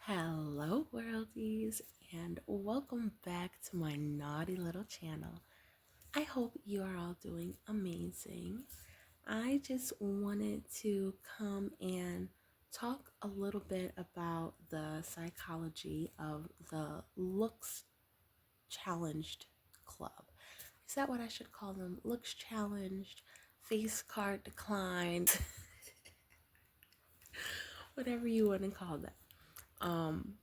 Hello, worldies, and welcome back to my naughty little channel. I hope you are all doing amazing. I just wanted to come and talk a little bit about the psychology of the looks challenged club. Is that what I should call them? Looks challenged, face card declined, whatever you want to call them. Um,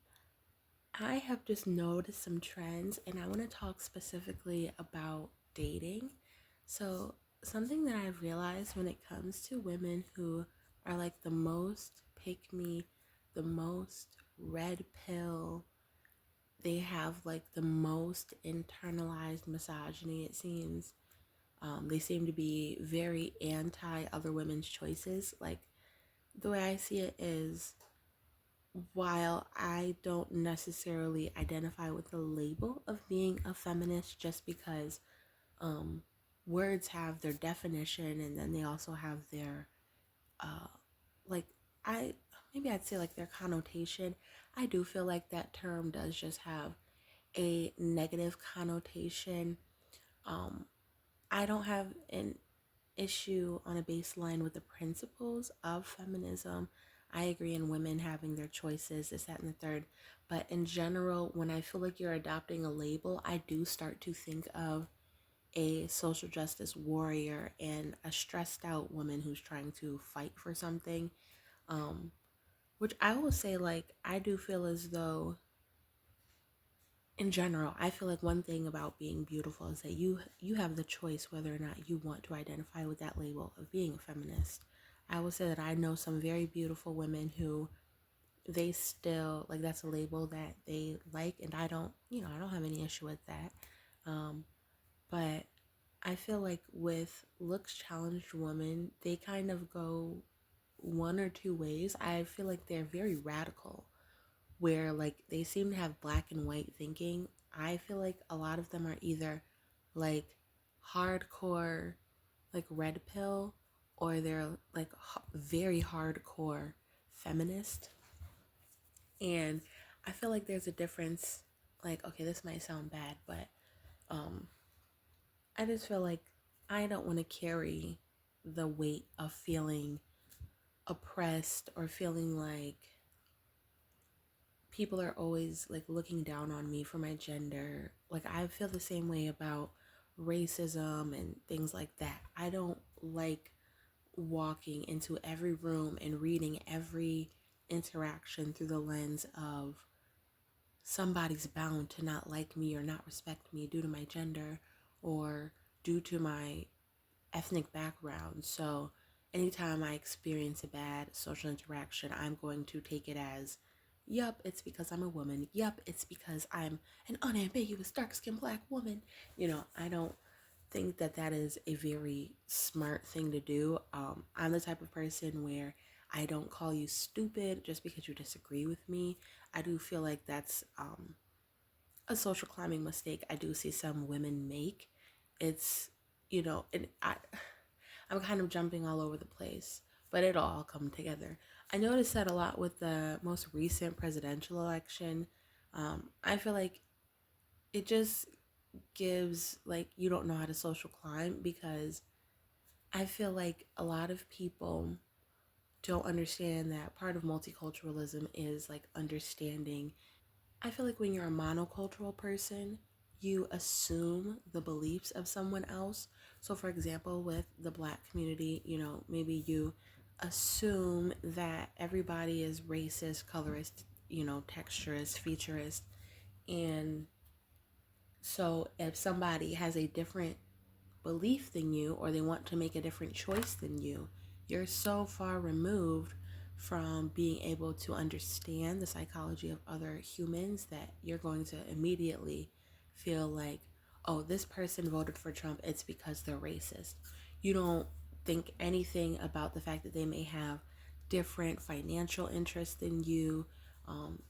I have just noticed some trends and I want to talk specifically about dating. So, something that I've realized when it comes to women who are like the most pick me, the most red pill, they have like the most internalized misogyny, it seems. They seem to be very anti other women's choices. Like, the way I see it is, while I don't necessarily identify with the label of being a feminist just because um, words have their definition and then they also have their, uh, like, I maybe I'd say like their connotation. I do feel like that term does just have a negative connotation. Um, I don't have an issue on a baseline with the principles of feminism. I agree in women having their choices, this, that, and the third. But in general, when I feel like you're adopting a label, I do start to think of a social justice warrior and a stressed out woman who's trying to fight for something. Um, which I will say, like, I do feel as though in general, I feel like one thing about being beautiful is that you have the choice whether or not you want to identify with that label of being a feminist. I will say that I know some very beautiful women who they still like that's a label that they like, and I don't have any issue with that. Um, but I feel like with looks challenged women, they kind of go one or two ways. I feel like they're very radical where like they seem to have black and white thinking. I feel like a lot of them are either like hardcore like red pill or they're like very hardcore feminist. And I feel like there's a difference. Like, okay, this might sound bad, but um I just feel like I don't want to carry the weight of feeling oppressed or feeling like people are always like looking down on me for my gender. Like I feel the same way about racism and things like that. I don't like walking into every room and reading every interaction through the lens of somebody's bound to not like me or not respect me due to my gender or due to my ethnic background. So anytime I experience a bad social interaction, I'm going to take it as, yup, it's because I'm a woman. Yup, it's because I'm an unambiguous dark skinned black woman. I don't think that that is a very smart thing to do. I'm the type of person where I don't call you stupid just because you disagree with me. I do feel like that's a social climbing mistake I do see some women make. It's, and I'm kind of jumping all over the place, but it'll all come together. I noticed that a lot with the most recent presidential election. I feel like it just gives, like, you don't know how to social climb because I feel like a lot of people don't understand that part of multiculturalism is like understanding. I feel like when you're a monocultural person, you assume the beliefs of someone else. So, for example, with the black community, maybe you assume that everybody is racist, colorist, texturist, featurist. And so, if somebody has a different belief than you or they want to make a different choice than you're so far removed from being able to understand the psychology of other humans that you're going to immediately feel like, oh, this person voted for Trump, it's because they're racist. You don't think anything about the fact that they may have different financial interests than you. Um,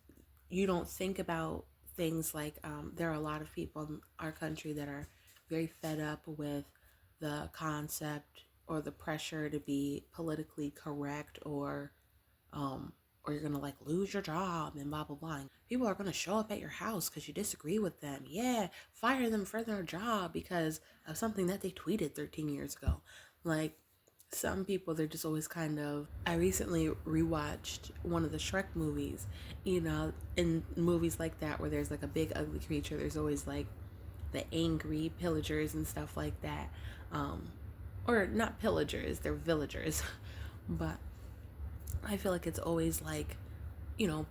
you don't think about things like there are a lot of people in our country that are very fed up with the concept or the pressure to be politically correct um, or you're gonna like lose your job and blah blah blah. And people are gonna show up at your house because you disagree with them. Yeah, fire them for their job because of something that they tweeted 13 years ago. Like, some people, they're just always kind of. I recently rewatched one of the Shrek movies. In movies like that where there's like a big ugly creature, there's always like the angry pillagers and stuff like that. Um, or not pillagers, they're villagers. But I feel like it's always like,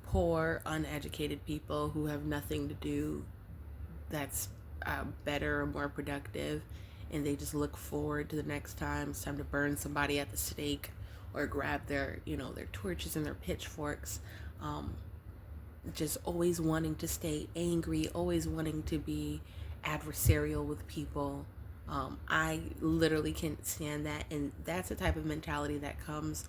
poor, uneducated people who have nothing to do that's better or more productive, and they just look forward to the next time it's time to burn somebody at the stake or grab their torches and their pitchforks. Um, just always wanting to stay angry, always wanting to be adversarial with people. I literally can't stand that, and that's the type of mentality that comes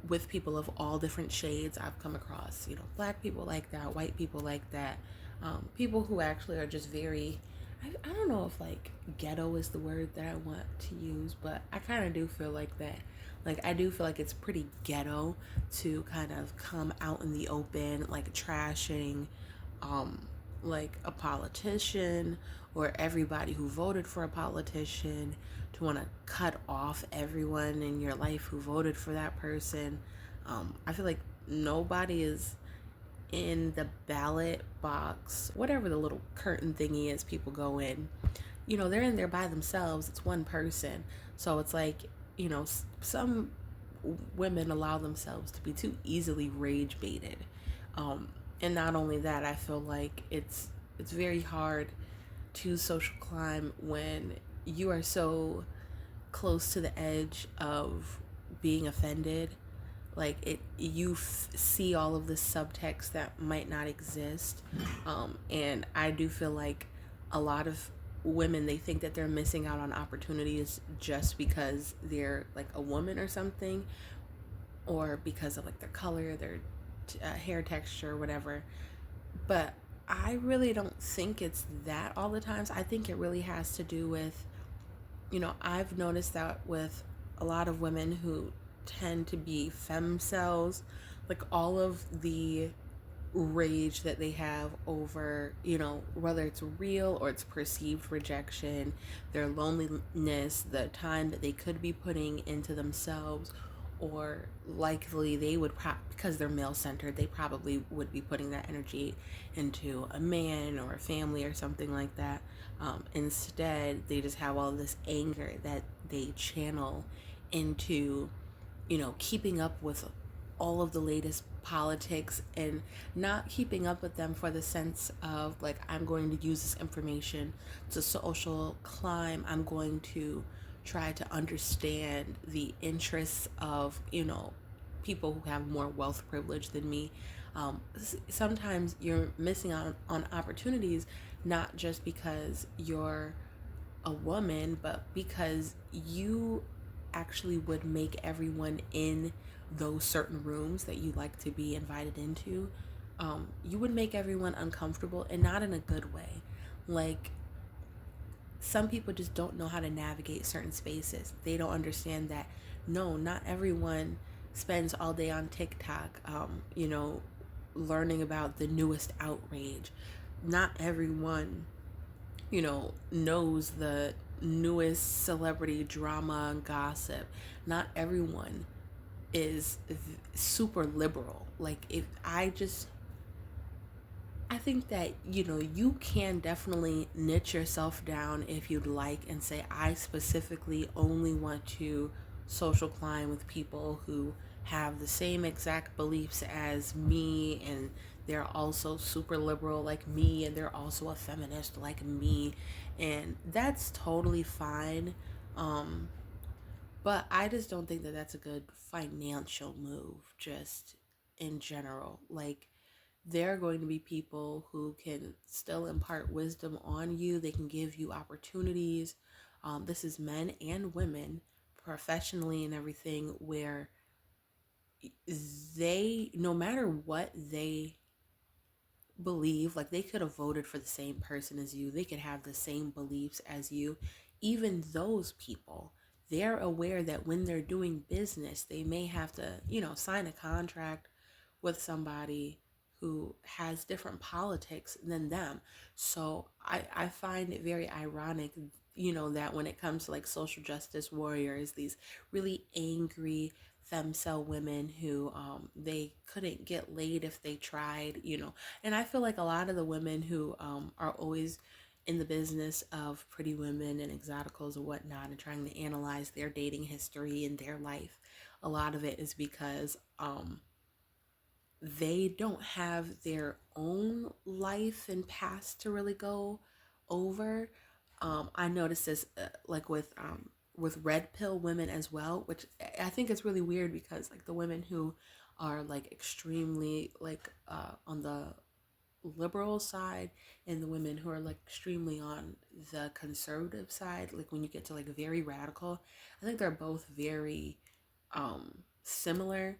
with people of all different shades. I've come across, black people like that, white people like that, people who actually are just very, I don't know if like ghetto is the word that I want to use, but I kind of do feel like that. Like, I do feel like it's pretty ghetto to kind of come out in the open, like trashing, um, like a politician or everybody who voted for a politician, to want to cut off everyone in your life who voted for that person. I feel like nobody is in the ballot box, whatever the little curtain thingy is people go in. They're in there by themselves. It's one person. So it's like, some women allow themselves to be too easily rage baited. And not only that, I feel like it's very hard to social climb when you are so close to the edge of being offended. Like, see all of this subtext that might not exist. And I do feel like a lot of women, they think that they're missing out on opportunities just because they're like a woman or something, or because of like their color, their hair texture, or whatever. But I really don't think it's that all the times. I think it really has to do with, I've noticed that with a lot of women who tend to be femme cells, like all of the rage that they have over, whether it's real or it's perceived rejection, their loneliness, the time that they could be putting into themselves, or likely they would, because they're male centered, they probably would be putting that energy into a man or a family or something like that. Instead, they just have all this anger that they channel into, keeping up with all of the latest politics, and not keeping up with them for the sense of like, I'm going to use this information to social climb. I'm going to try to understand the interests of, people who have more wealth privilege than me. Sometimes you're missing out on opportunities, not just because you're a woman, but because you actually would make everyone in those certain rooms that you like to be invited into, you would make everyone uncomfortable, and not in a good way. Like, some people just don't know how to navigate certain spaces. They don't understand that, no, not everyone spends all day on TikTok, learning about the newest outrage. Not everyone, knows the newest celebrity drama and gossip. Not everyone is super liberal. Like, I think that, you can definitely niche yourself down if you'd like, and say, I specifically only want to social climb with people who have the same exact beliefs as me, and they're also super liberal like me, and they're also a feminist like me. And that's totally fine. Um, but I just don't think that that's a good financial move, just in general. Like, there are going to be people who can still impart wisdom on you. They can give you opportunities. This is men and women, professionally and everything, where they, no matter what they believe, like, they could have voted for the same person as you, they could have the same beliefs as you. Even those people, they're aware that when they're doing business, they may have to, sign a contract with somebody who has different politics than them. So I find it very ironic, that when it comes to like social justice warriors, these really angry femcel women who they couldn't get laid if they tried, and I feel like a lot of the women who are always in the business of pretty women and exoticals and whatnot and trying to analyze their dating history and their life, a lot of it is because they don't have their own life and past to really go over. I noticed this like with red pill women as well, which I think is really weird because like the women who are like extremely like on the liberal side and the women who are like extremely on the conservative side, like when you get to like very radical, I think they're both very similar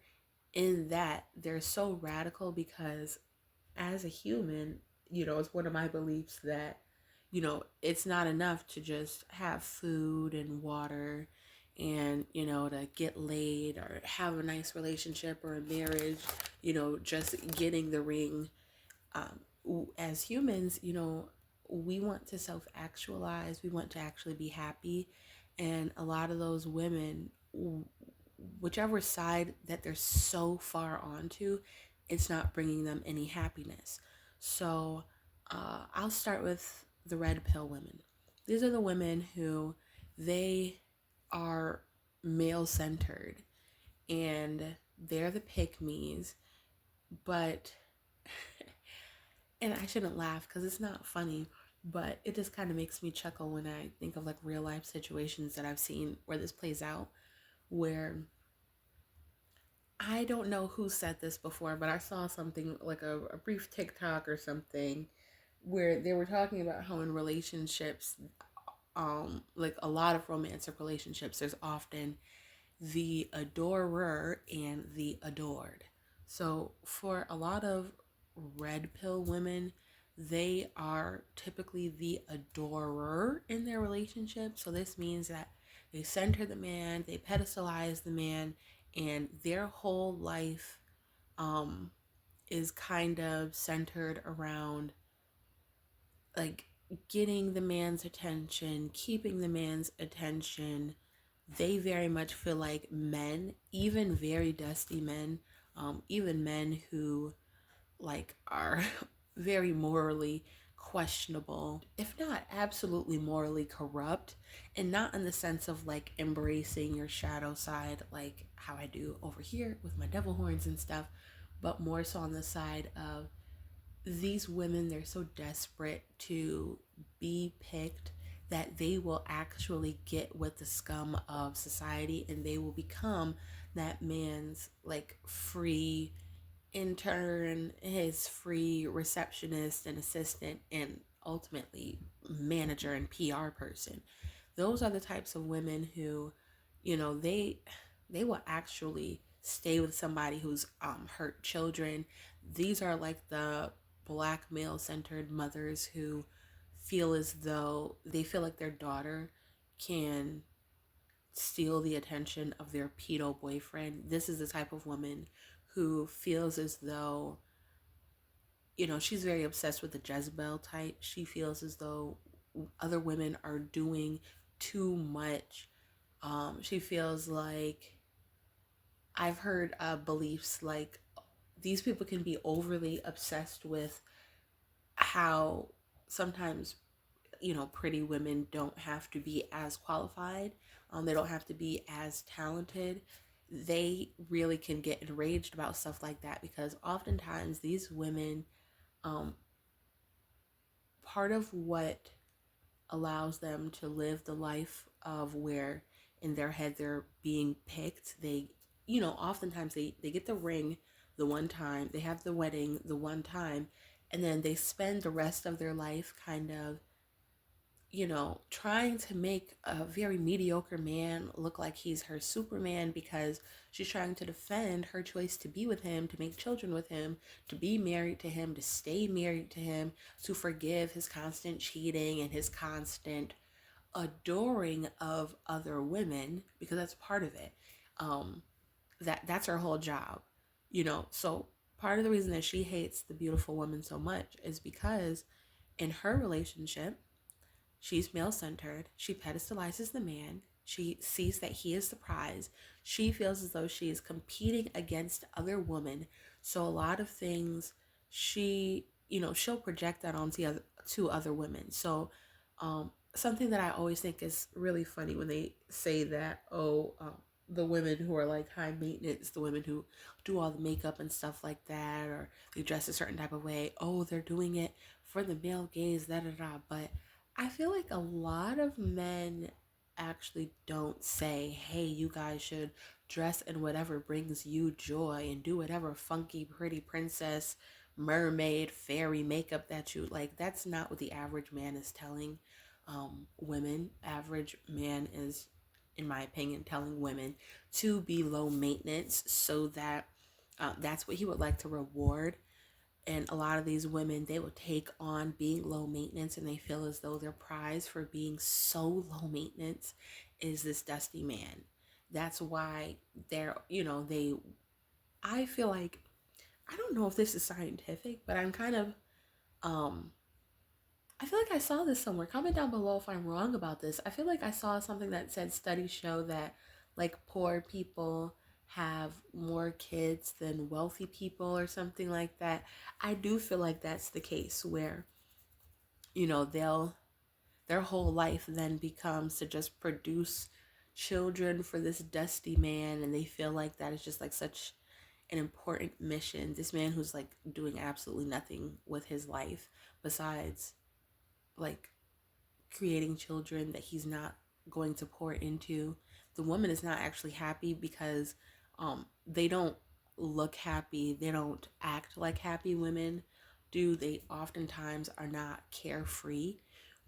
in that they're so radical because as a human, it's one of my beliefs that, it's not enough to just have food and water and, to get laid or have a nice relationship or a marriage, just getting the ring. As humans, we want to self actualize, we want to actually be happy. And a lot of those women, whichever side that they're so far onto, it's not bringing them any happiness. So I'll start with the red pill women. These are the women who they are male centered and they're the pick me's, but and I shouldn't laugh because it's not funny, but it just kind of makes me chuckle when I think of like real life situations that I've seen where this plays out, where I don't know who said this before, but I saw something like a brief TikTok or something where they were talking about how in relationships, like a lot of romantic relationships, there's often the adorer and the adored. So for a lot of red pill women, they are typically the adorer in their relationship. So this means that they center the man, they pedestalize the man, and their whole life um, is kind of centered around like getting the man's attention, keeping the man's attention. They very much feel like men, even very dusty men, even men who like are very morally questionable, if not absolutely morally corrupt, and not in the sense of like embracing your shadow side, like how I do over here with my devil horns and stuff, but more so on the side of these women, they're so desperate to be picked that they will actually get with the scum of society and they will become that man's like free intern, his free receptionist and assistant, and ultimately manager and PR person. Those are the types of women who, they will actually stay with somebody who's hurt children. These are like the black male centered mothers who feel as though they feel like their daughter can steal the attention of their pedo boyfriend. This is the type of woman who feels as though, she's very obsessed with the Jezebel type. She feels as though other women are doing too much. She feels like I've heard beliefs like these people can be overly obsessed with how sometimes pretty women don't have to be as qualified, they don't have to be as talented. They really can get enraged about stuff like that because oftentimes these women, um, part of what allows them to live the life of where in their head they're being picked, they oftentimes they get the ring the one time, they have the wedding the one time, and then they spend the rest of their life kind of trying to make a very mediocre man look like he's her Superman because she's trying to defend her choice to be with him, to make children with him, to be married to him, to stay married to him, to forgive his constant cheating and his constant adoring of other women because that's part of it. That's her whole job, so part of the reason that she hates the beautiful woman so much is because in her relationship, she's male centered. She pedestalizes the man. She sees that he is the prize. She feels as though she is competing against other women. So a lot of things she'll project that onto to other women. So something that I always think is really funny when they say that, the women who are like high maintenance, the women who do all the makeup and stuff like that, or they dress a certain type of way, oh, they're doing it for the male gaze, da da da. But I feel like a lot of men actually don't say, hey, you guys should dress in whatever brings you joy and do whatever funky, pretty princess, mermaid, fairy makeup that you like. That's not what the average man is telling women. Average man is, in my opinion, telling women to be low maintenance so that that's what he would like to reward. And a lot of these women, they will take on being low maintenance and they feel as though their prize for being so low maintenance is this dusty man. That's why I feel like, I don't know if this is scientific, but um, I feel like I saw this somewhere. Comment down below if I'm wrong about this. I feel like I saw something that said studies show that like poor people have more kids than wealthy people or something like that. I do feel like that's the case where, they'll their whole life then becomes to just produce children for this dusty man, and they feel like that is just like such an important mission. This man who's like doing absolutely nothing with his life besides like creating children that he's not going to pour into. The woman is not actually happy because they don't look happy, they don't act like happy women do. They oftentimes are not carefree,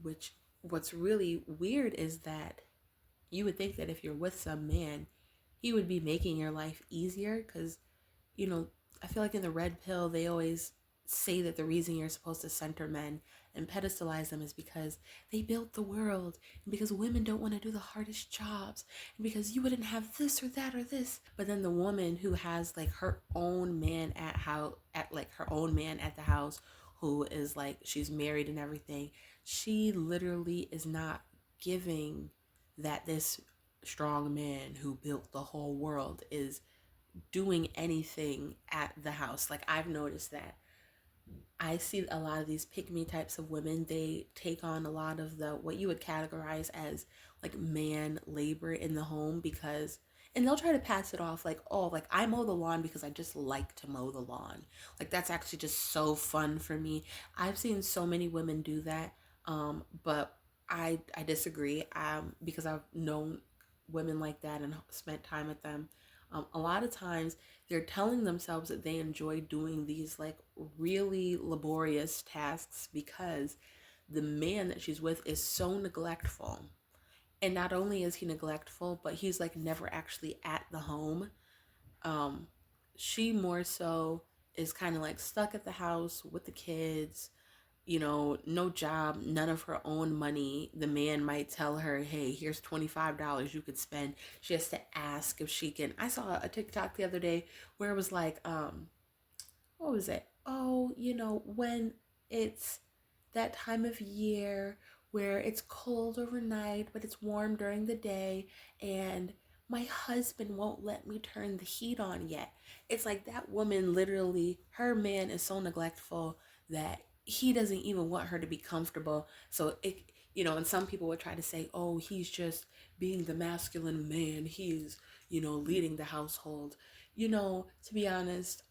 which what's really weird is that you would think that if you're with some man, he would be making your life easier because, you know, I feel like in the red pill, they always say that the reason you're supposed to center men and pedestalize them is because they built the world and because women don't want to do the hardest jobs and because you wouldn't have this or that or this. But then the woman who has like her own man her own man at the house, who is like, she's married and everything, she literally is not giving that this strong man who built the whole world is doing anything at the house. Like, I've noticed that I see a lot of these pick me types of women. They take on a lot of the what you would categorize as like man labor in the home because, and they'll try to pass it off like, oh, like I mow the lawn because I just like to mow the lawn. Like that's actually just so fun for me. I've seen so many women do that, but I disagree. Because I've known women like that and spent time with them. A lot of times they're telling themselves that they enjoy doing these like really laborious tasks because the man that she's with is so neglectful. And not only is he neglectful, but he's like never actually at the home. Um, she more so is kind of like stuck at the house with the kids, no job, none of her own money. The man might tell her, hey, here's $25 you could spend. She has to ask if she can. I saw a TikTok the other day where it was like, what was it? Oh, when it's that time of year where it's cold overnight, but it's warm during the day, and my husband won't let me turn the heat on yet. It's like that woman literally, her man is so neglectful that he doesn't even want her to be comfortable. So and some people would try to say, oh, he's just being the masculine man. He's, leading the household. To be honest,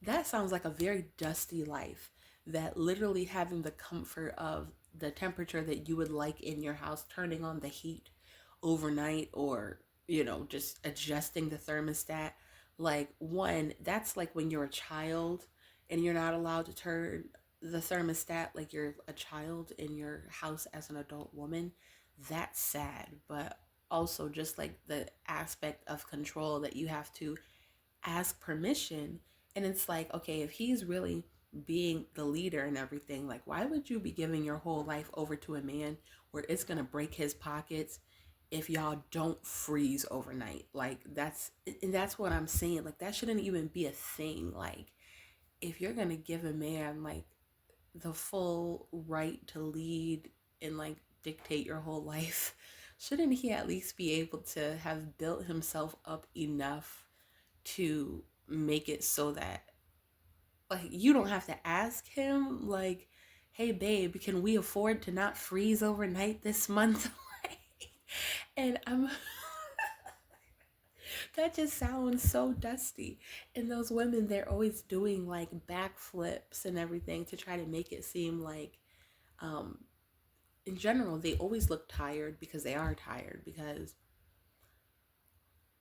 that sounds like a very dusty life, that literally having the comfort of the temperature that you would like in your house, turning on the heat overnight, or, just adjusting the thermostat. Like, one, that's like when you're a child and you're not allowed to turn the thermostat like you're a child in your house as an adult woman. That's sad. But also just like the aspect of control that you have to ask permission. And it's like, okay, if he's really being the leader and everything, like, why would you be giving your whole life over to a man where it's going to break his pockets? if y'all don't freeze overnight. Like that's what I'm saying. Like that shouldn't even be a thing. Like if you're gonna give a man like the full right to lead and like dictate your whole life, shouldn't he at least be able to have built himself up enough to make it so that like you don't have to ask him like, hey babe, can we afford to not freeze overnight this month? And I'm that just sounds so dusty. And those women, they're always doing like backflips and everything to try to make it seem like um in general they always look tired because they are tired because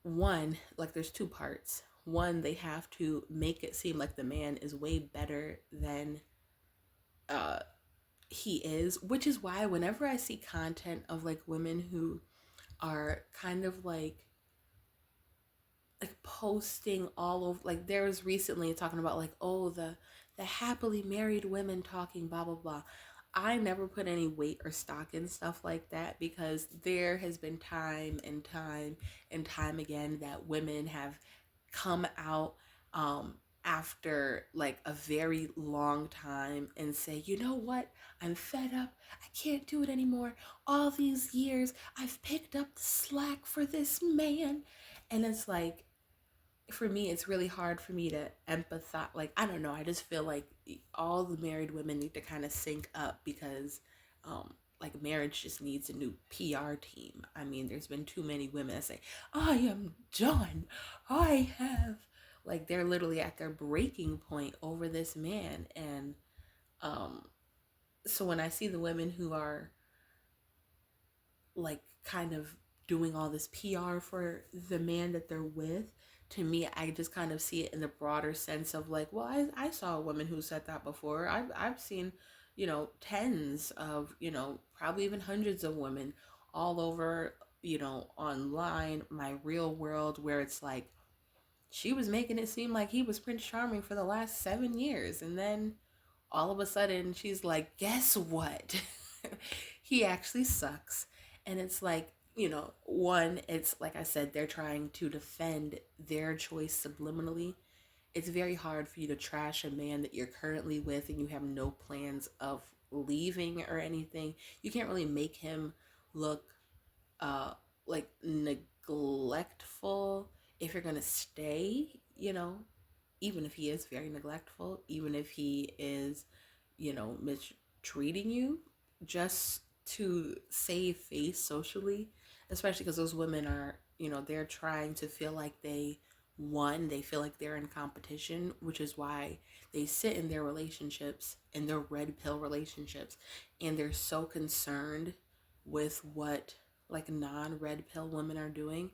one, like there's two parts. One, they have to make it seem like the man is way better than uh he is, which is why whenever I see content of like women who are kind of like posting all over, like there was recently talking about like, oh, the happily married women talking blah blah blah. I never put any weight or stock in stuff like that because there has been time and time and time again that women have come out after like a very long time and say, you know what, I'm fed up, I can't do it anymore, all these years I've picked up the slack for this man. And it's like, for me it's really hard for me to empathize. Like I don't know, I just feel like all the married women need to kind of sync up because like marriage just needs a new PR team. I mean, there's been too many women that say, I am done, I have, like they're literally at their breaking point over this man. And um so when I see the women who are like kind of doing all this PR for the man that they're with, to me, I just kind of see it in the broader sense of like, well, I saw a woman who said that before. I've seen, you know, tens of, you know, probably even hundreds of women all over, you know, online, my real world, where it's like, she was making it seem like he was Prince Charming for the last 7 years. And then all of a sudden she's like, guess what? He actually sucks. And it's like, you know, one, it's like I said, they're trying to defend their choice subliminally. It's very hard for you to trash a man that you're currently with and you have no plans of leaving or anything. You can't really make him look uh like neglectful if you're gonna stay, you know, even if he is very neglectful, even if he is, you know, mistreating you, just to save face socially, especially because those women are, you know, they're trying to feel like they won, they feel like they're in competition, which is why they sit in their relationships, in their red pill relationships, and they're so concerned with what like non-red pill women are doing.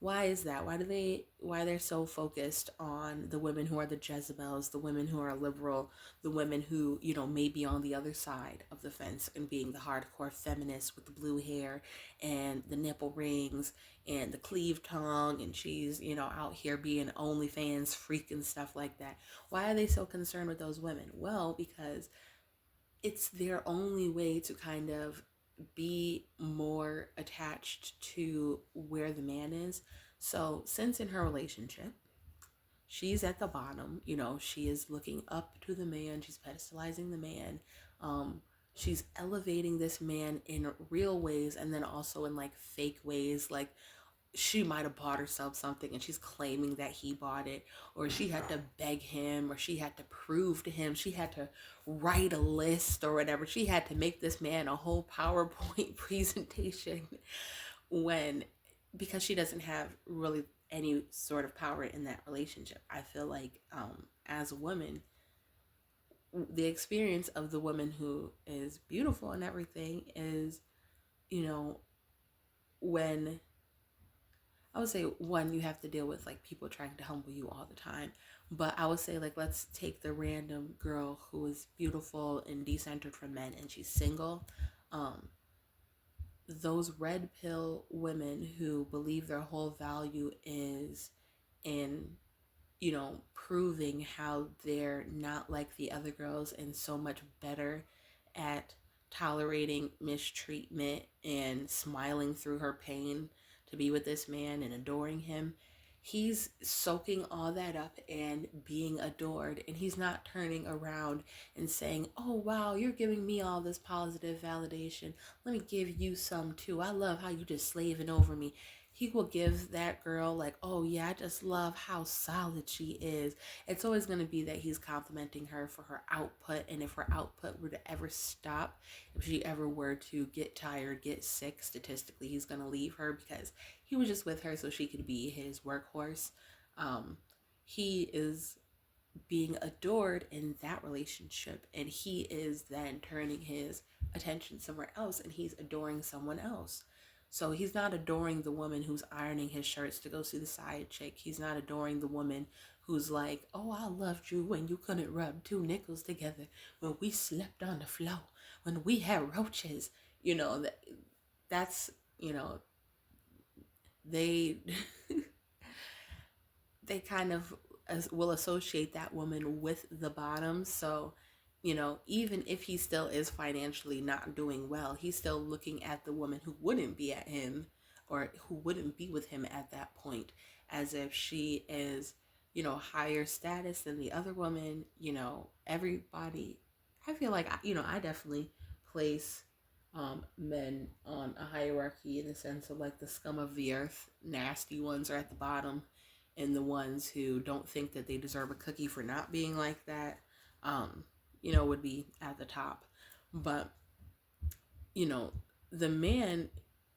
Why is that? Why they're so focused on the women who are the Jezebels, the women who are liberal, the women who, you know, may be on the other side of the fence and being the hardcore feminist with the blue hair and the nipple rings and the cleaved tongue, and she's, you know, out here being OnlyFans freak and stuff like that. Why are they so concerned with those women? Well, because it's their only way to kind of be more attached to where the man is. So, since in her relationship, she's at the bottom, you know, she is looking up to the man, she's pedestalizing the man. She's elevating this man in real ways and then also in like fake ways, like she might have bought herself something and she's claiming that he bought it, or she had to beg him, or she had to prove to him, she had to write a list or whatever, she had to make this man a whole PowerPoint presentation when, because she doesn't have really any sort of power in that relationship. I feel like as a woman, the experience of the woman who is beautiful and everything is, you know, when I would say one, you have to deal with like people trying to humble you all the time. But I would say like let's take the random girl who is beautiful and decentered from men and she's single. Um, those red pill women who believe their whole value is in, you know, proving how they're not like the other girls and so much better at tolerating mistreatment and smiling through her pain to be with this man and adoring him. He's soaking all that up and being adored, and he's not turning around and saying, "Oh, wow, you're giving me all this positive validation. Let me give you some too. I love how you just slaving over me." He will give that girl, like, "Oh, yeah, I just love how solid she is." It's always going to be that he's complimenting her for her output, and if her output were to ever stop, if she ever were to get tired, get sick, statistically, he's going to leave her because he was just with her so she could be his workhorse. Um, he is being adored in that relationship, and he is then turning his attention somewhere else and he's adoring someone else. So he's not adoring the woman who's ironing his shirts to go see the side chick. He's not adoring the woman who's like, "Oh, I loved you when you couldn't rub two nickels together, when we slept on the floor, when we had roaches." You know, that's, you know, they they kind of will associate that woman with the bottom. So, even if he still is financially not doing well, he's still looking at the woman who wouldn't be at him or who wouldn't be with him at that point as if she is, higher status than the other woman. Everybody, I feel like, I definitely place men on a hierarchy in the sense of like the scum of the earth. Nasty ones are at the bottom, and the ones who don't think that they deserve a cookie for not being like that, would be at the top. But, you know, the man,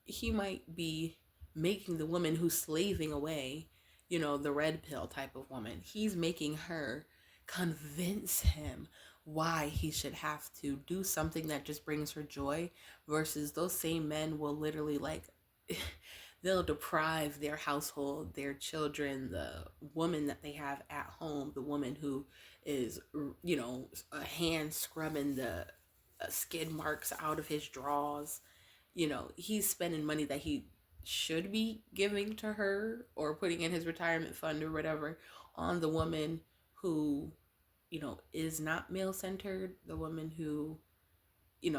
he might be making the woman who's slaving away, the red pill type of woman, he's making her convince him why he should have to do something that just brings her joy, versus those same men will literally like they'll deprive their household, their children, the woman that they have at home, the woman who is, a hand scrubbing the skid marks out of his drawers. He's spending money that he should be giving to her or putting in his retirement fund or whatever on the woman who, is not male centered, the woman who,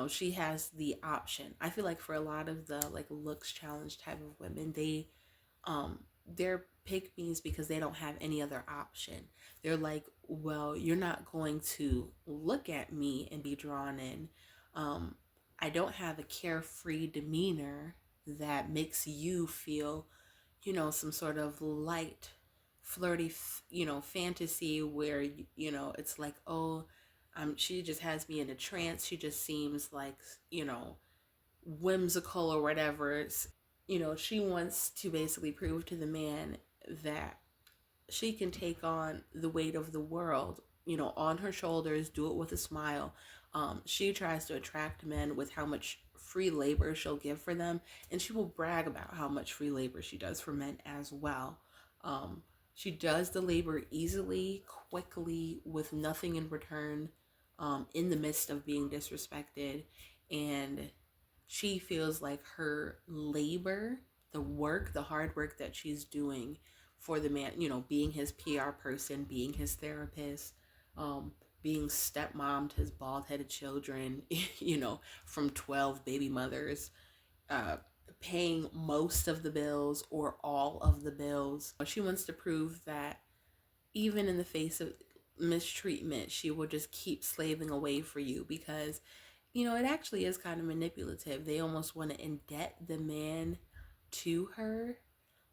she has the option. I feel like for a lot of the like looks challenge type of women, they're pick me's because they don't have any other option. They're like, "Well, you're not going to look at me and be drawn in. I don't have a carefree demeanor that makes you feel, some sort of light, flirty, fantasy where, it's like, oh, she just has me in a trance. She just seems like, whimsical or whatever." She wants to basically prove to the man that she can take on the weight of the world, on her shoulders, do it with a smile. She tries to attract men with how much free labor she'll give for them, and she will brag about how much free labor she does for men as well. She does the labor easily, quickly, with nothing in return, in the midst of being disrespected, and she feels like her labor, the work, the hard work that she's doing for the man, being his PR person, being his therapist, being stepmom to his bald headed children, from 12 baby mothers, uh, paying most of the bills or all of the bills. She wants to prove that even in the face of mistreatment, she will just keep slaving away for you because, it actually is kind of manipulative. They almost want to indebt the man to her.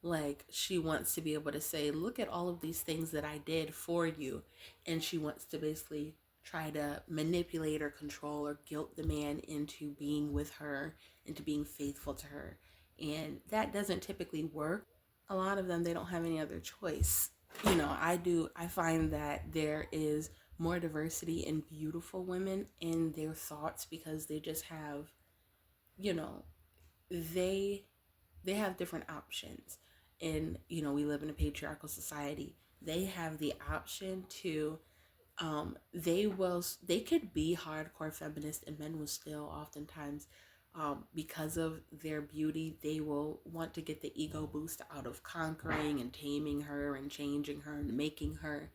Like, she wants to be able to say, "Look at all of these things that I did for you." And she wants to basically try to manipulate or control or guilt the man into being with her, into being faithful to her. And that doesn't typically work. A lot of them, they don't have any other choice. I find that there is more diversity in beautiful women in their thoughts because they just have, you know, they they have different options. And, we live in a patriarchal society. They have the option to, they could be hardcore feminist, and men will still oftentimes, because of their beauty, they will want to get the ego boost out of conquering and taming her and changing her and making her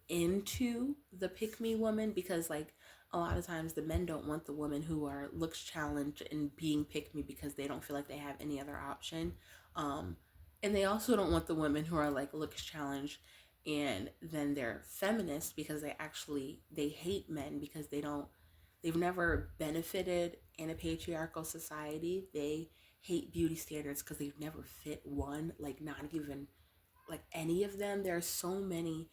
into the pick me woman, because like a lot of times the men don't want the women who are looks challenged and being pick me because they don't feel like they have any other option. um and they also don't want the women who are like looks challenged and then they're feminists, because they hate men because they've never benefited in a patriarchal society. They hate beauty standards because they've never fit one, like not even like any of them. There are so many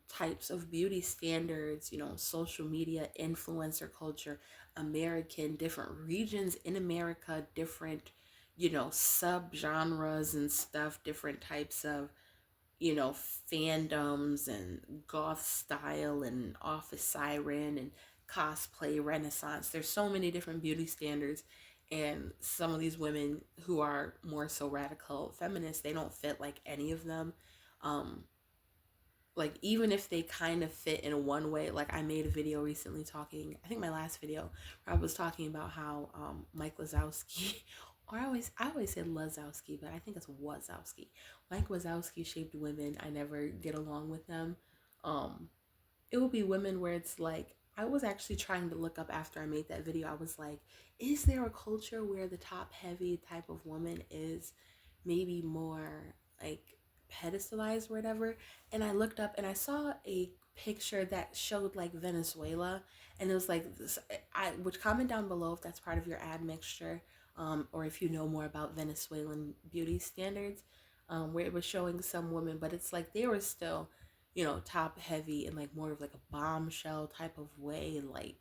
types of beauty standards, social media, influencer culture, American, different regions in America, different, sub genres and stuff, different types of, fandoms and goth style and office siren and cosplay renaissance. There's so many different beauty standards, and some of these women who are more so radical feminists, they don't fit like any of them. um like even if they kind of fit in one way, like I made a video recently talking, I think my last video, where I was talking about how Mike Wazowski or I always said Lazowski, but I think it's Wazowski. Mike Wazowski shaped women. I never get along with them. um it will be women where it's like, I was actually trying to look up after I made that video. I was like, is there a culture where the top heavy type of woman is maybe more like pedestalized or whatever? And I looked up and I saw a picture that showed like Venezuela, and it was like this. I would comment down below if that's part of your admixture, or if you know more about Venezuelan beauty standards, where it was showing some women, but it's like they were still, top heavy in like more of like a bombshell type of way. Like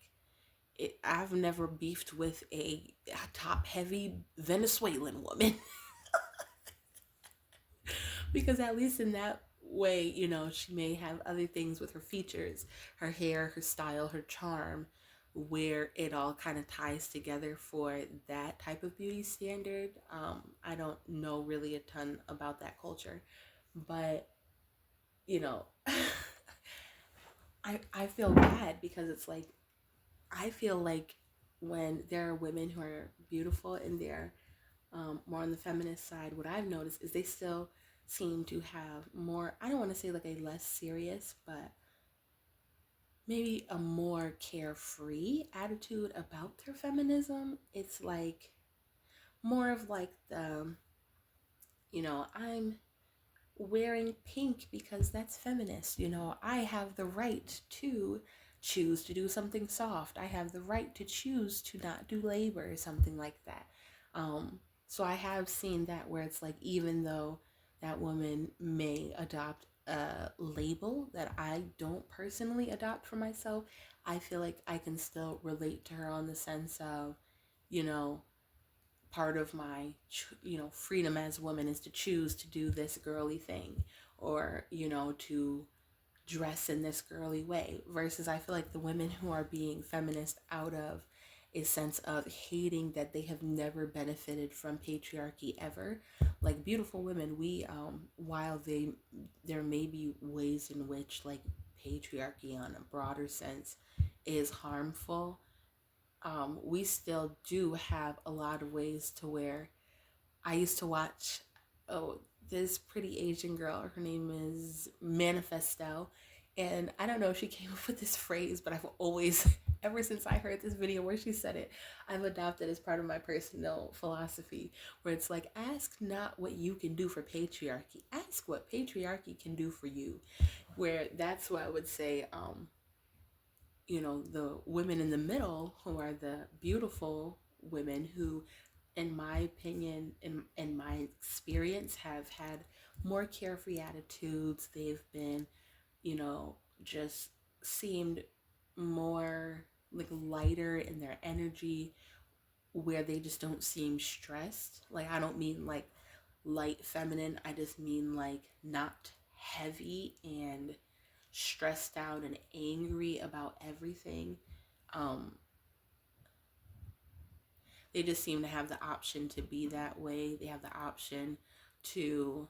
I've never beefed with a top heavy Venezuelan woman because at least in that way, she may have other things with her features, her hair, her style, her charm, where it all kind of ties together for that type of beauty standard. I don't know really a ton about that culture, but you know, I feel bad because it's like, I feel like when there are women who are beautiful and they're more on the feminist side, what I've noticed is they still seem to have more, I don't want to say like a less serious, but maybe a more carefree attitude about their feminism. It's like more of like I'm wearing pink because that's feminist. I have the right to choose to do something soft. I have the right to choose to not do labor or something like that. So I have seen that where it's like, even though that woman may adopt a label that I don't personally adopt for myself, I feel like I can still relate to her on the sense of, you know, part of my freedom as a woman is to choose to do this girly thing, or to dress in this girly way, versus I feel like the women who are being feminist out of a sense of hating that they have never benefited from patriarchy ever. Like beautiful women, we while there may be ways in which like patriarchy on a broader sense is harmful, we still do have a lot of ways to where I used to watch, oh, this pretty Asian girl. Her name is Manifesto. And I don't know if she came up with this phrase, but I've always, ever since I heard this video where she said it, I've adopted as part of my personal philosophy, where it's like, ask not what you can do for patriarchy, ask what patriarchy can do for you. Where that's what I would say, the women in the middle, who are the beautiful women who, in my opinion, in my experience, have had more carefree attitudes. They've been, just seemed more like lighter in their energy, where they just don't seem stressed. Like, I don't mean like light feminine, I just mean like not heavy and stressed out and angry about everything. Um, they just seem to have the option to be that way. They have the option to,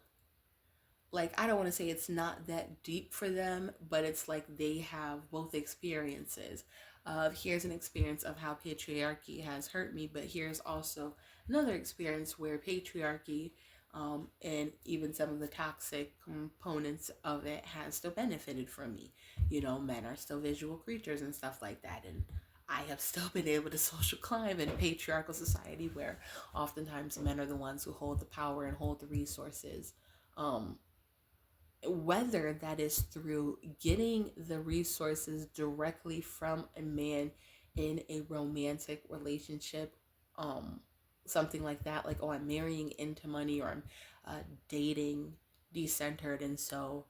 like, I don't want to say it's not that deep for them, but it's like they have both experiences of, here's an experience of how patriarchy has hurt me, but here's also another experience where patriarchy And even some of the toxic components of it has still benefited from me. Men are still visual creatures and stuff like that. And I have still been able to social climb in a patriarchal society where oftentimes men are the ones who hold the power and hold the resources. Um, whether that is through getting the resources directly from a man in a romantic relationship, um, something like that, like, oh, I'm marrying into money, or I'm dating decentered, and so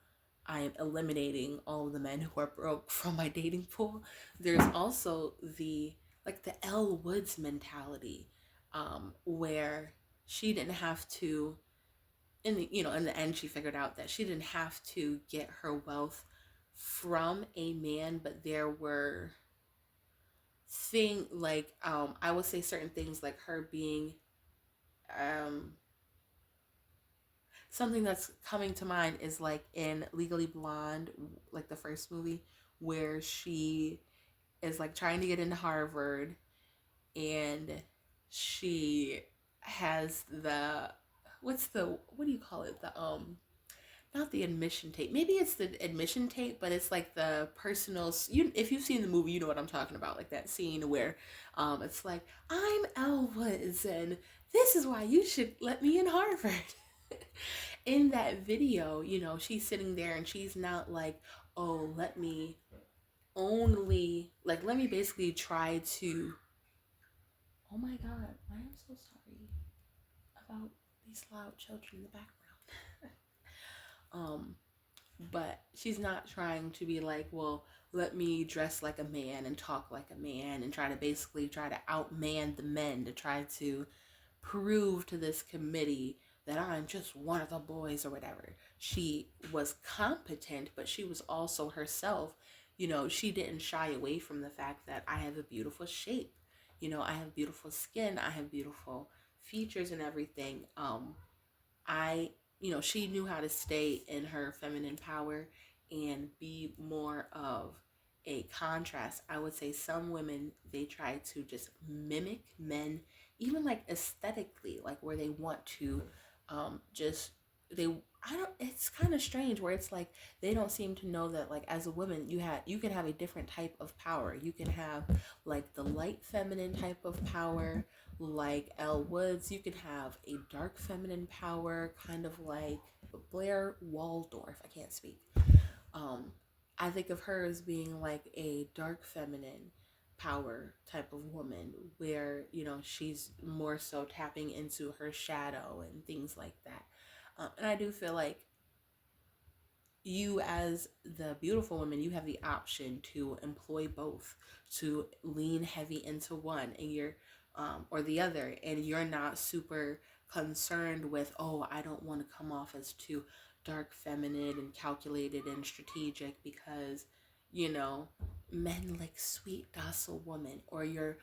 I am eliminating all of the men who are broke from my dating pool. There's also the Elle Woods mentality, where she didn't have to, in the end, she figured out that she didn't have to get her wealth from a man, but there were I would say certain things, like her being, um something that's coming to mind is like in Legally Blonde, like the first movie, where she is like trying to get into Harvard, and she has the, what do you call it, the not the admission tape. Maybe it's the admission tape, but it's like the personal. If you've seen the movie, you know what I'm talking about. Like that scene where, it's like, I'm Elle Woods, and this is why you should let me in Harvard. In that video, she's sitting there and she's not like, oh, let me basically try to. Oh my God, I am so sorry about these loud children in the background. um but she's not trying to be like, well, let me dress like a man and talk like a man and try to outman the men to try to prove to this committee that I'm just one of the boys or whatever. She was competent, but she was also herself. She didn't shy away from the fact that I have a beautiful shape. I have beautiful skin, I have beautiful features and everything. I, she knew how to stay in her feminine power and be more of a contrast. I would say some women, they try to just mimic men, even like aesthetically, like where they want to, just, I don't, it's kind of strange where it's like they don't seem to know that, like, as a woman, you can have a different type of power. You can have like the light feminine type of power, like Elle Woods. You can have a dark feminine power, kind of like Blair Waldorf. I can't speak. Um, I think of her as being like a dark feminine power type of woman, where she's more so tapping into her shadow and things like that. And I do feel like you, as the beautiful woman, you have the option to employ both, to lean heavy into one and you're or the other, and you're not super concerned with, oh, I don't want to come off as too dark feminine and calculated and strategic because you know men like sweet docile women, or you're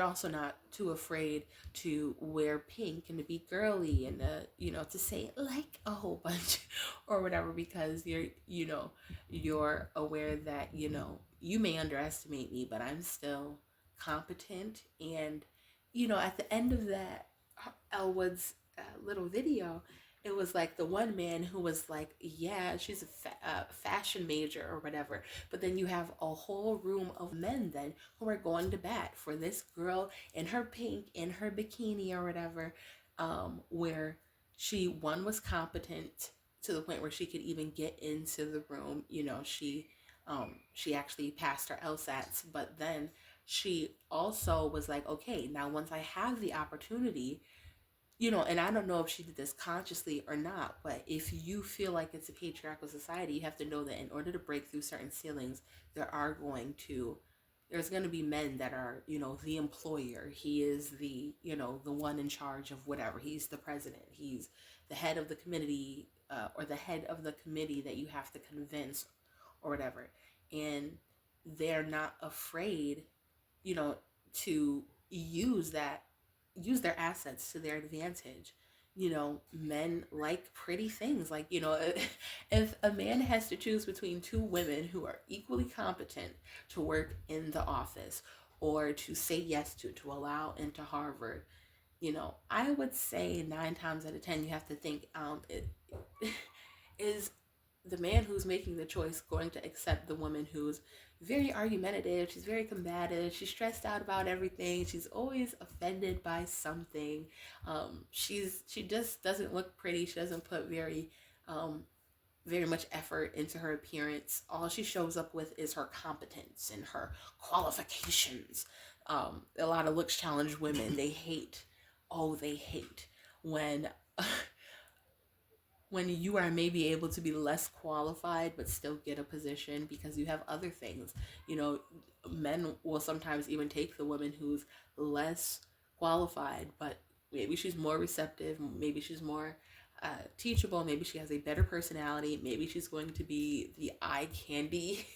also not too afraid to wear pink and to be girly and to say like a whole bunch or whatever, because you're aware that you may underestimate me, but I'm still competent. And at the end of that Elwood's little video, it was like the one man who was like, yeah, she's a fashion major or whatever. But then you have a whole room of men then who are going to bat for this girl in her pink, in her bikini or whatever, where one was competent to the point where she could even get into the room. She actually passed her LSATs, but then she also was like, okay, now once I have the opportunity, and I don't know if she did this consciously or not, but if you feel like it's a patriarchal society, you have to know that in order to break through certain ceilings, there's going to be men that are, the employer. He is the one in charge of whatever. He's the president. He's the head of the committee, or the head of the committee that you have to convince or whatever. And they're not afraid, to use their assets to their advantage. Men like pretty things. Like, if a man has to choose between two women who are equally competent to work in the office, or to say yes to allow into Harvard, I would say 9 times out of 10, you have to think, is the man who's making the choice going to accept the woman who's very argumentative, she's very combative, she's stressed out about everything, she's always offended by something, she just doesn't look pretty, she doesn't put um, very much effort into her appearance. All she shows up with is her competence and her qualifications. A lot of looks challenged women, they hate when when you are maybe able to be less qualified but still get a position because you have other things. You know, men will sometimes even take the woman who's less qualified, but maybe she's more receptive, maybe she's more teachable, maybe she has a better personality, maybe she's going to be the eye candy.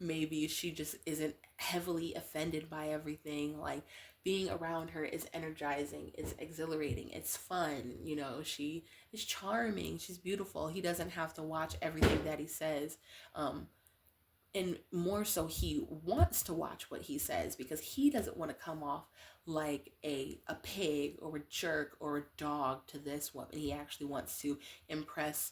Maybe she just isn't heavily offended by everything. Like, being around her is energizing, it's exhilarating, it's fun. She is charming, she's beautiful. He doesn't have to watch everything that he says. And more so, he wants to watch what he says because he doesn't want to come off like a pig or a jerk or a dog to this woman. He actually wants to impress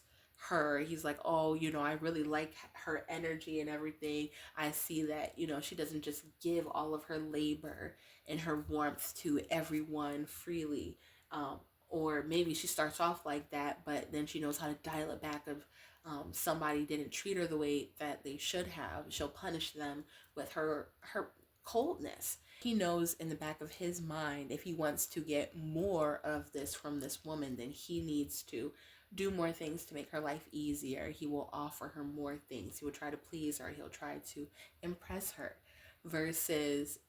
her. He's like, oh, I really like her energy and everything. I see that, she doesn't just give all of her labor and her warmth to everyone freely. Or maybe she starts off like that, but then she knows how to dial it back. Of somebody didn't treat her the way that they should have, she'll punish them with her coldness. He knows in the back of his mind, if he wants to get more of this from this woman, then he needs to do more things to make her life easier. He will offer her more things. He will try to please her. He'll try to impress her. Versus,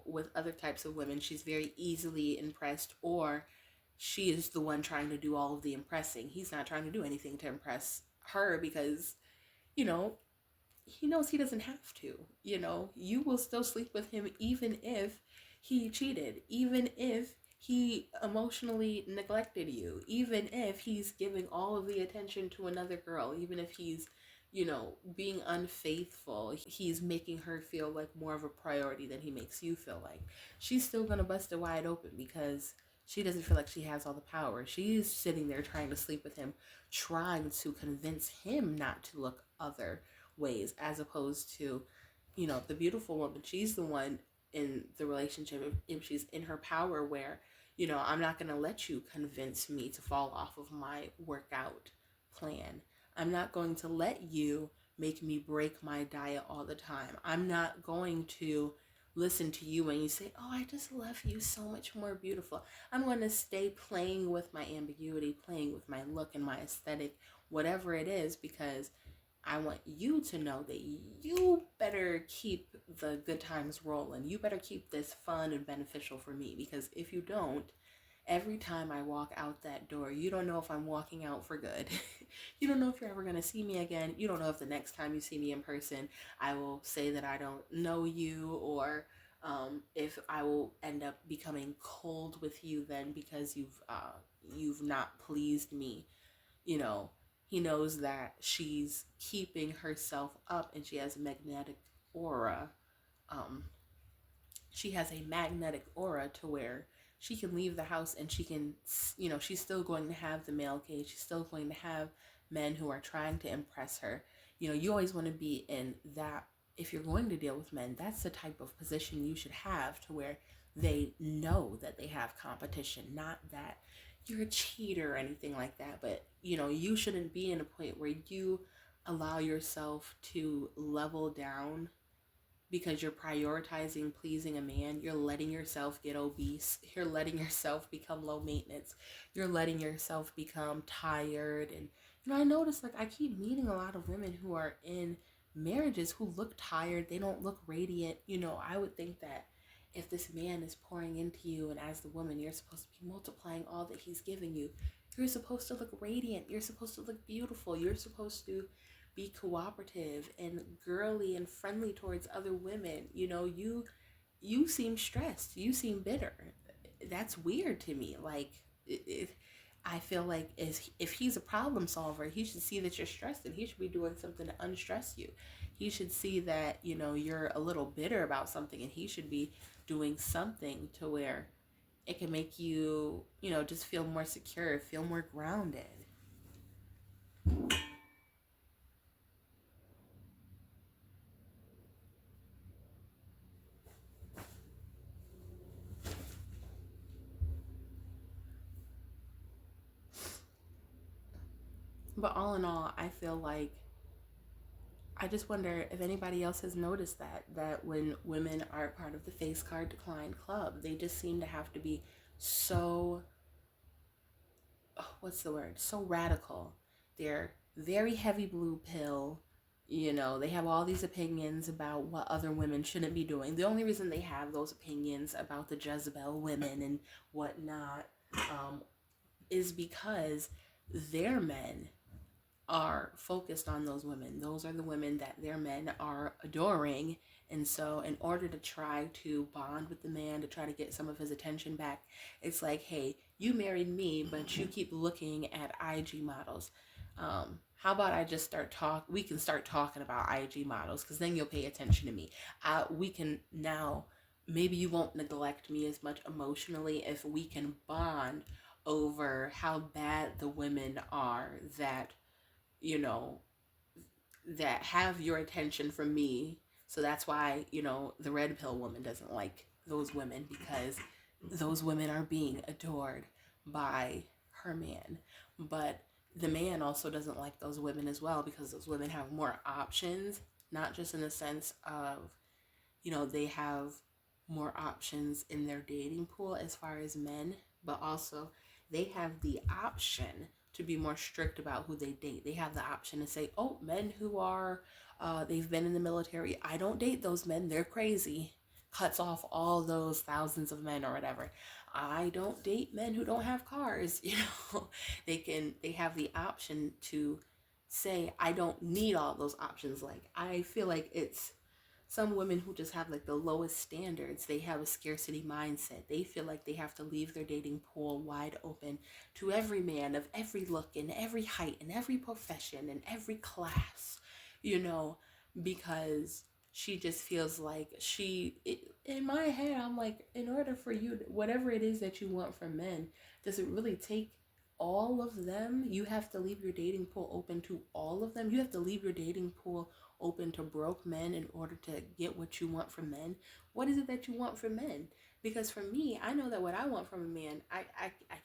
with other types of women, she's very easily impressed, or she is the one trying to do all of the impressing. He's not trying to do anything to impress her because, you know, he knows he doesn't have to. You will still sleep with him even if he cheated, even if he emotionally neglected you, even if he's giving all of the attention to another girl, even if he's, being unfaithful, he's making her feel like more of a priority than he makes you feel like. She's still gonna bust it wide open because she doesn't feel like she has all the power. She's sitting there trying to sleep with him, trying to convince him not to look other ways, as opposed to, the beautiful woman. She's the one in the relationship, if she's in her power, where, I'm not going to let you convince me to fall off of my workout plan. I'm not going to let you make me break my diet all the time. I'm not going to listen to you when you say, oh, I just love you so much more beautiful. I'm going to stay playing with my ambiguity, playing with my look and my aesthetic, whatever it is, because I want you to know that you better keep the good times rolling. You better keep this fun and beneficial for me, because if you don't, every time I walk out that door, you don't know if I'm walking out for good. You don't know if you're ever going to see me again. You don't know if the next time you see me in person, I will say that I don't know you, or if I will end up becoming cold with you then because you've not pleased me. you know, he knows that she's keeping herself up and she has a magnetic aura. Um, she has a magnetic aura to where she can leave the house and she can, she's still going to have the male gaze. She's still going to have men who are trying to impress her. You always want to be in that. If you're going to deal with men, that's the type of position you should have, to where they know that they have competition, not that you're a cheater or anything like that. But, you shouldn't be in a point where you allow yourself to level down because you're prioritizing pleasing a man. You're letting yourself get obese. You're letting yourself become low maintenance. You're letting yourself become tired. And, I notice, like, I keep meeting a lot of women who are in marriages who look tired. They don't look radiant. I would think that if this man is pouring into you, and as the woman, you're supposed to be multiplying all that he's giving you. You're supposed to look radiant. You're supposed to look beautiful. You're supposed to be cooperative and girly and friendly towards other women. You seem stressed. You seem bitter. That's weird to me. Like, I feel like if he's a problem solver, he should see that you're stressed and he should be doing something to unstress you. He should see that, you're a little bitter about something, and he should be doing something to where It can make you, just feel more secure, feel more grounded. But all in all, I feel like I just wonder if anybody else has noticed that when women are part of the face card decline club, they just seem to have to be so, what's the word? So radical. They're very heavy blue pill. They have all these opinions about what other women shouldn't be doing. The only reason they have those opinions about the Jezebel women and whatnot is because their men are focused on those women. Those are the women that their men are adoring. And so, in order to try to bond with the man, to try to get some of his attention back, it's like, hey, you married me, but you keep looking at IG models. How about I just we can start talking about IG models, because then you'll pay attention to me. We can now, maybe you won't neglect me as much emotionally if we can bond over how bad the women are that you know, that have your attention from me. So that's why, the red pill woman doesn't like those women, because those women are being adored by her man. But the man also doesn't like those women as well, because those women have more options, not just in the sense of, they have more options in their dating pool as far as men, but also they have the option to be more strict about who they date. They have the option to say, oh, men who are, they've been in the military, I don't date those men, they're crazy. Cuts off all those thousands of men or whatever. I don't date men who don't have cars. They have the option to say, I don't need all those options. Like, I feel like it's some women who just have like the lowest standards. They have a scarcity mindset. They feel like they have to leave their dating pool wide open to every man of every look and every height and every profession and every class, you know, because she just feels like in my head, I'm like, in order for you, whatever it is that you want from men, does it really take all of them? You have to leave your dating pool open to all of them. You have to leave your dating pool open to broke men in order to get what you want from men. What is it that you want from men? Because for me, I know that what I want from a man, I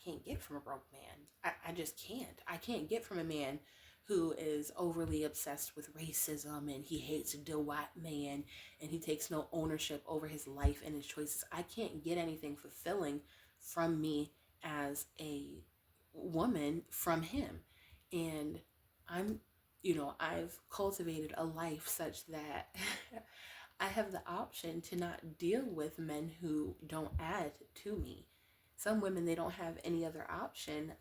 can't get from a broke man. I just can't. I can't get from a man who is overly obsessed with racism and he hates the white man and he takes no ownership over his life and his choices. I can't get anything fulfilling from me as a woman from him. And I'm, I've cultivated a life such that I have the option to not deal with men who don't add to me. Some women, they don't have any other option.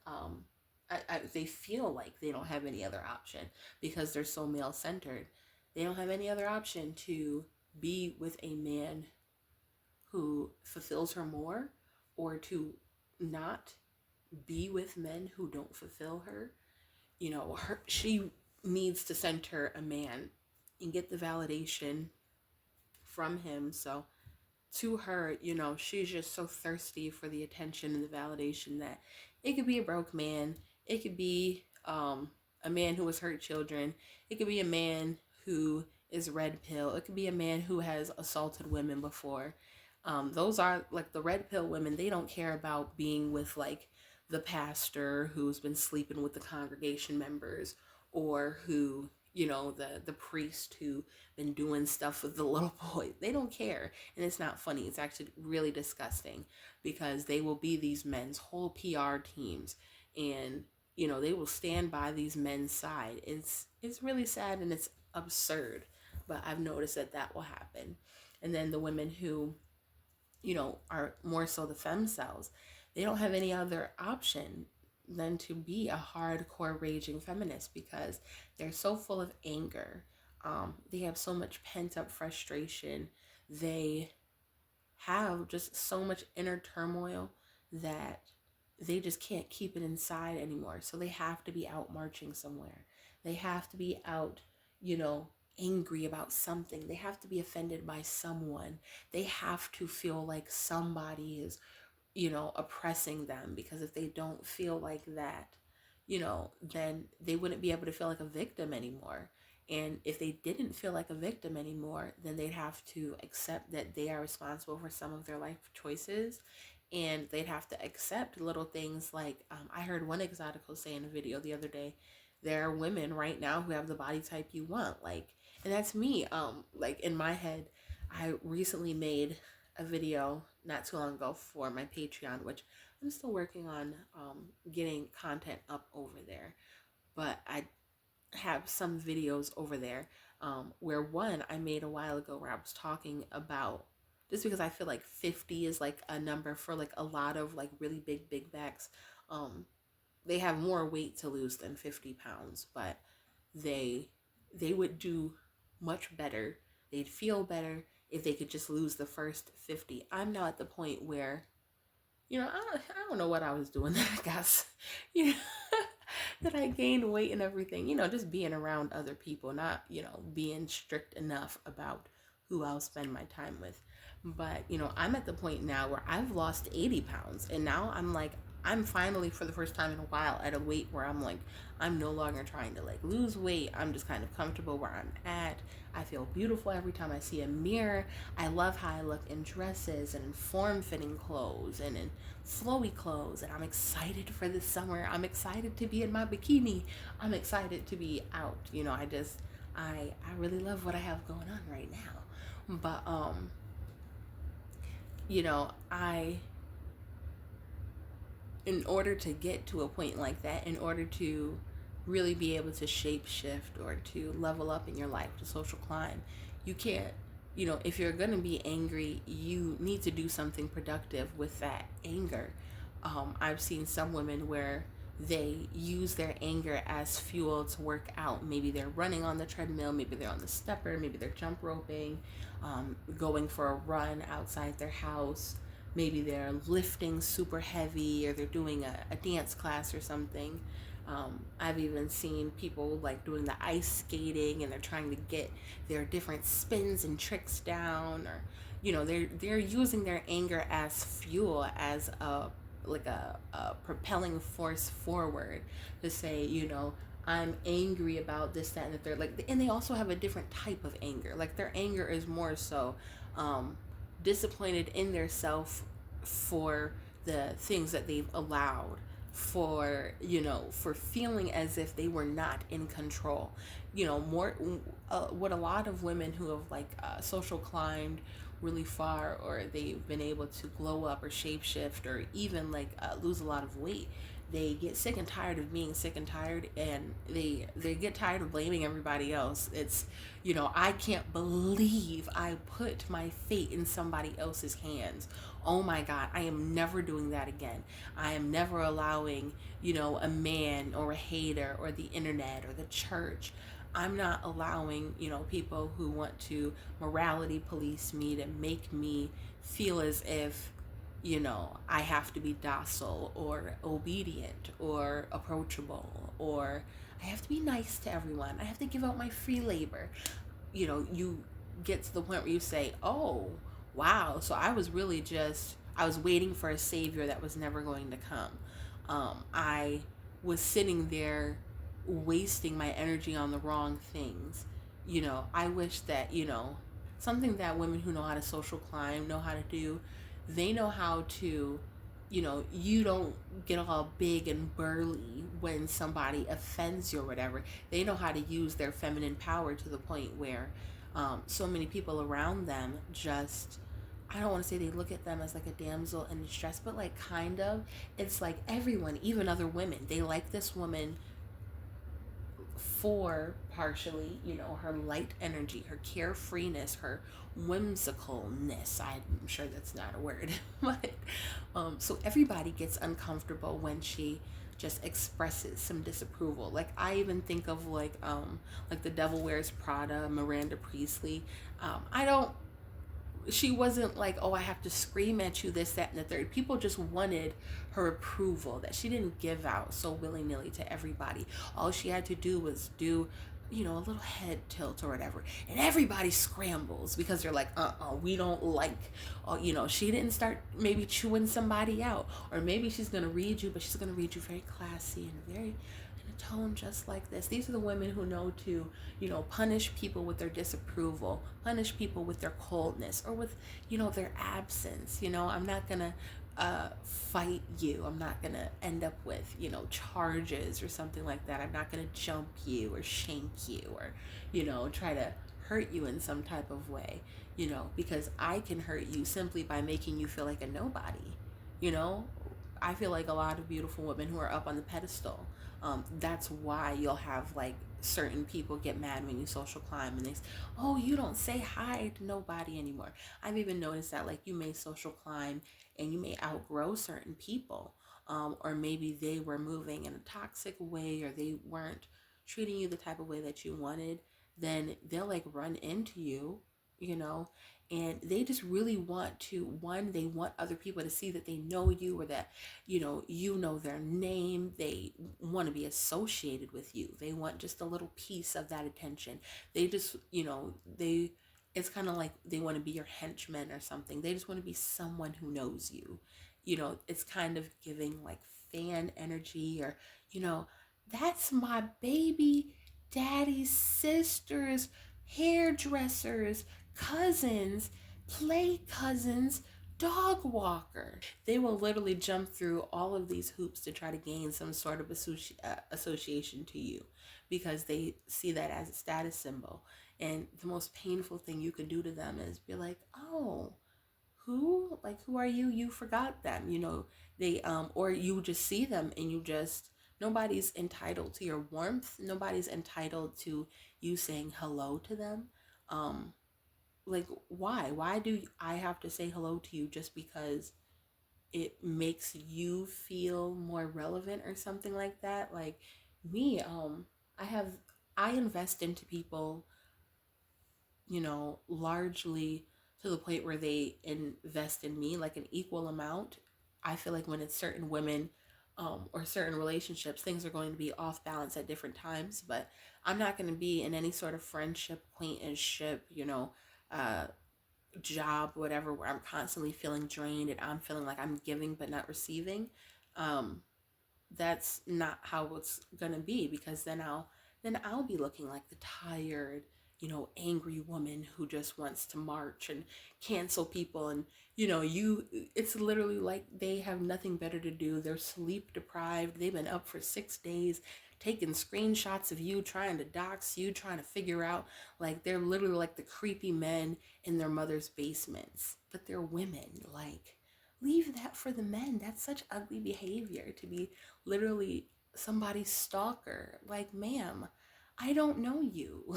They feel like they don't have any other option because they're so male centered. They don't have any other option to be with a man who fulfills her more, or to not be with men who don't fulfill her. She needs to center a man and get the validation from him. So to her, she's just so thirsty for the attention and the validation that it could be a broke man, it could be a man who has hurt children, it could be a man who is red pill, it could be a man who has assaulted women before. Those are like the red pill women. They don't care about being with like the pastor who's been sleeping with the congregation members, or who, the priest who been doing stuff with the little boy. They don't care. And it's not funny. It's actually really disgusting, because they will be these men's whole PR teams, and they will stand by these men's side. It's really sad and it's absurd, but I've noticed that will happen. And then the women who, are more so the femme cells, they don't have any other option than to be a hardcore raging feminist, because they're so full of anger. They have so much pent up frustration. They have just so much inner turmoil that they just can't keep it inside anymore. So they have to be out marching somewhere. They have to be out, angry about something. They have to be offended by someone. They have to feel like somebody is oppressing them, because if they don't feel like that, then they wouldn't be able to feel like a victim anymore. And if they didn't feel like a victim anymore, then they'd have to accept that they are responsible for some of their life choices. And they'd have to accept little things like, I heard one exotical say in a video the other day, there are women right now who have the body type you want. Like, and that's me. Like in my head, I recently made a video not too long ago for my Patreon, which I'm still working on getting content up over there. But I have some videos over there where one I made a while ago where I was talking about, just because I feel like 50 is like a number for like a lot of like really big backs. They have more weight to lose than 50 pounds, but they they would do much better. They'd feel better if they could just lose the first 50. I'm now at the point where, I don't know what I was doing that I got, you know, that I gained weight and everything, just being around other people, not, being strict enough about who I'll spend my time with. But, I'm at the point now where I've lost 80 pounds, and now I'm like, I'm finally, for the first time in a while, at a weight where I'm like, I'm no longer trying to like lose weight. I'm just kind of comfortable where I'm at. I feel beautiful every time I see a mirror. I love how I look in dresses and in form-fitting clothes and in flowy clothes. And I'm excited for the summer. I'm excited to be in my bikini. I'm excited to be out. I really love what I have going on right now. But I, in order to get to a point like that, in order to really be able to shape shift or to level up in your life, to social climb, you can't, if you're going to be angry, you need to do something productive with that anger. I've seen some women where they use their anger as fuel to work out. Maybe they're running on the treadmill, maybe they're on the stepper, maybe they're jump roping, going for a run outside their house. Maybe they're lifting super heavy, or they're doing a dance class or something. I've even seen people like doing the ice skating, and they're trying to get their different spins and tricks down, or they're using their anger as fuel, as a propelling force forward, to say, I'm angry about this, that, and the third. Like, and they also have a different type of anger. Like, their anger is more so disappointed in their self for the things that they've allowed, for feeling as if they were not in control. More what a lot of women who have like social climbed really far, or they've been able to glow up or shapeshift, or even like lose a lot of weight, they get sick and tired of being sick and tired, and they get tired of blaming everybody else. It's, I can't believe I put my fate in somebody else's hands. Oh my God, I am never doing that again. I am never allowing, a man or a hater or the internet or the church. I'm not allowing, people who want to morality police me, to make me feel as if, I have to be docile or obedient or approachable, or I have to be nice to everyone. I have to give out my free labor. You get to the point where you say, oh, wow, so I was waiting for a savior that was never going to come. I was sitting there wasting my energy on the wrong things. I wish that, something that women who know how to social climb know how to do. They know how to, you don't get all big and burly when somebody offends you or whatever. They know how to use their feminine power to the point where so many people around them just, I don't want to say they look at them as like a damsel in distress, but like kind of. It's like everyone, even other women, they like this woman for partially, her light energy, her carefreeness, her whimsicalness. I'm sure that's not a word, but so everybody gets uncomfortable when she just expresses some disapproval. Like, I even think of like The Devil Wears Prada, Miranda Priestley. I don't She wasn't like, oh, I have to scream at you, this, that, and the third. People just wanted her approval that she didn't give out so willy-nilly to everybody. All she had to do was do, a little head tilt or whatever, and everybody scrambles because they're like, we don't like, she didn't start maybe chewing somebody out, or maybe she's gonna read you, but she's gonna read you very classy and very in a tone just like this. These are the women who know to, punish people with their disapproval, punish people with their coldness, or with, their absence. I'm not gonna fight you. I'm not gonna end up with, charges or something like that. I'm not gonna jump you or shank you or, try to hurt you in some type of way, because I can hurt you simply by making you feel like a nobody. you know I feel like a lot of beautiful women who are up on the pedestal, that's why you'll have like certain people get mad when you social climb and they say, oh, you don't say hi to nobody anymore. I've even noticed that, like, you may social climb and you may outgrow certain people, or maybe they were moving in a toxic way, or they weren't treating you the type of way that you wanted. Then they'll like run into you, you know and they just really want to, one, they want other people to see that they know you, or that you know their name. They want to be associated with you. They want just a little piece of that attention. They just, they it's kind of like they want to be your henchmen or something. They just want to be someone who knows you. It's kind of giving like fan energy, or that's my baby daddy's sister's hairdressers, cousins, play cousins, dog walker. They will literally jump through all of these hoops to try to gain some sort of association to you, because they see that as a status symbol. And the most painful thing you could do to them is be like, oh, who are you? You forgot them. They or you just see them and you just, nobody's entitled to your warmth. Nobody's entitled to you saying hello to them. Like, why do I have to say hello to you just because it makes you feel more relevant or something like that? Like, me, I have I invest into people, largely to the point where they invest in me like an equal amount. I feel like when it's certain women, or certain relationships, things are going to be off balance at different times. But I'm not going to be in any sort of friendship, acquaintanceship, uh, job, whatever, where I'm constantly feeling drained and I'm feeling like I'm giving but not receiving. Um, that's not how it's gonna be, because then I'll be looking like the tired, angry woman who just wants to march and cancel people. And it's literally like they have nothing better to do. They're sleep deprived. They've been up for 6 days taking screenshots of you, trying to dox you, trying to figure out, like, they're literally like the creepy men in their mother's basements, but they're women. Like, leave that for the men. That's such ugly behavior, to be literally somebody's stalker. Like, ma'am, I don't know you.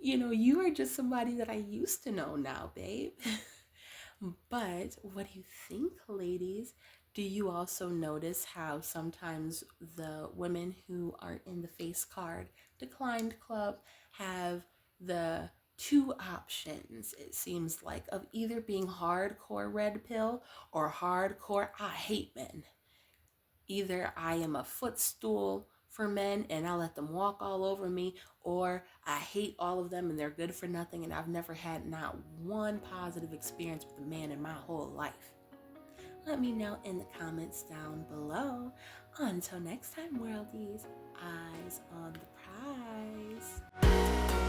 You are just somebody that I used to know now, babe. But what do you think, ladies? Do you also notice how sometimes the women who are in the face card declined club have the two options, it seems like, of either being hardcore red pill or hardcore I hate men? Either I am a footstool for men and I let them walk all over me, or I hate all of them and they're good for nothing and I've never had not one positive experience with a man in my whole life. Let me know in the comments down below. Until next time, worldies, eyes on the prize.